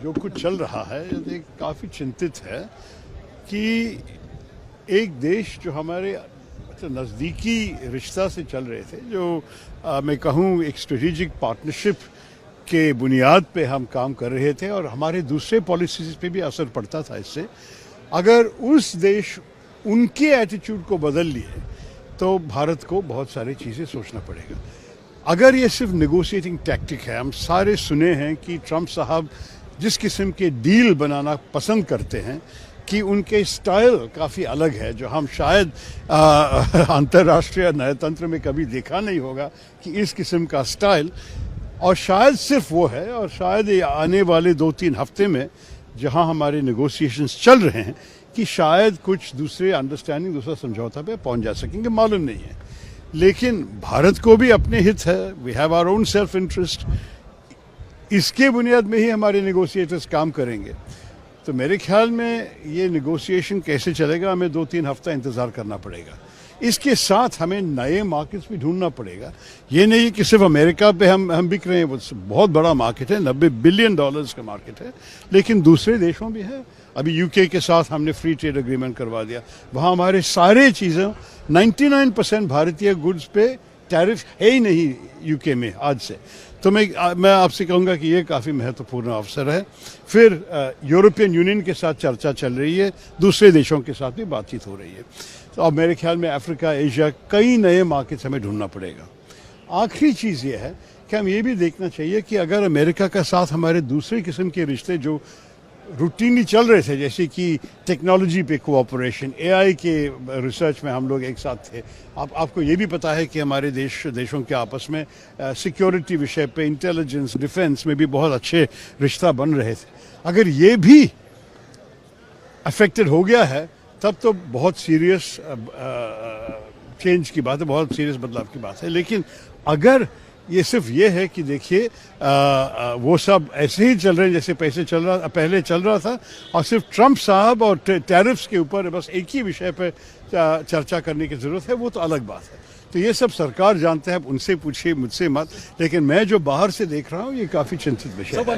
जो कुछ चल रहा है ये काफ़ी चिंतित है कि एक देश जो हमारे नज़दीकी रिश्ता से चल रहे थे, जो मैं कहूँ एक स्ट्रेटेजिक पार्टनरशिप के बुनियाद पे हम काम कर रहे थे और हमारे दूसरे पॉलिसीज पे भी असर पड़ता था इससे। अगर उस देश उनके एटीट्यूड को बदल लिए तो भारत को बहुत सारी चीज़ें सोचना पड़ेगा। अगर ये सिर्फ नेगोशिएटिंग टैक्टिक है, हम सारे सुने हैं कि ट्रंप साहब जिस किस्म के डील बनाना पसंद करते हैं कि उनके स्टाइल काफ़ी अलग है, जो हम शायद अंतर्राष्ट्रीय न्यायतंत्र में कभी देखा नहीं होगा कि इस किस्म का स्टाइल, और शायद सिर्फ वो है। और शायद ये आने वाले 2-3 हफ्ते में जहां हमारे नेगोशिएशंस चल रहे हैं कि शायद कुछ दूसरे अंडरस्टैंडिंग, दूसरा समझौता पे पहुंच जा सकेंगे, मालूम नहीं है। लेकिन भारत को भी अपने हित है, we have our own self interest, इसके बुनियाद में ही हमारे नेगोशिएटर्स काम करेंगे। तो मेरे ख्याल में ये नेगोशिएशन कैसे चलेगा, हमें 2-3 हफ्ता इंतज़ार करना पड़ेगा। इसके साथ हमें नए मार्केट्स भी ढूंढना पड़ेगा। ये नहीं कि सिर्फ अमेरिका पे हम बिक रहे हैं, वो बहुत बड़ा मार्केट है, $90 बिलियन का मार्केट है, लेकिन दूसरे देशों भी है। अभी यूके के साथ हमने फ्री ट्रेड एग्रीमेंट करवा दिया, वहाँ हमारे सारे चीज़ें 99% भारतीय गुड्स पे टैरिफ है ही नहीं यूके में आज से। तो मैं आपसे कहूँगा कि ये काफ़ी महत्वपूर्ण अवसर है। फिर यूरोपियन यूनियन के साथ चर्चा चल रही है, दूसरे देशों के साथ भी बातचीत हो रही है। तो अब मेरे ख्याल में अफ्रीका, एशिया, कई नए मार्केट्स हमें ढूंढना पड़ेगा। आखिरी चीज़ ये है कि हम ये भी देखना चाहिए कि अगर अमेरिका का साथ हमारे दूसरे किस्म के रिश्ते जो रूटीनली चल रहे थे, जैसे कि टेक्नोलॉजी पे कोऑपरेशन, एआई के रिसर्च में हम लोग एक साथ थे। आपको ये भी पता है कि हमारे देशों के आपस में सिक्योरिटी विषय पे, इंटेलिजेंस, डिफेंस में भी बहुत अच्छे रिश्ता बन रहे थे। अगर ये भी अफेक्टेड हो गया है तब तो बहुत सीरियस चेंज की बात है, बहुत सीरियस बदलाव की बात है। लेकिन अगर ये सिर्फ ये है कि देखिए वो सब ऐसे ही चल रहे हैं जैसे पहले चल रहा था, और सिर्फ ट्रंप साहब और टैरिफ्स के ऊपर बस एक ही विषय पे चर्चा करने की ज़रूरत है, वो तो अलग बात है। तो ये सब सरकार जानते हैं, उनसे पूछिए, मुझसे मत। लेकिन मैं जो बाहर से देख रहा हूँ ये काफ़ी चिंतित विषय है।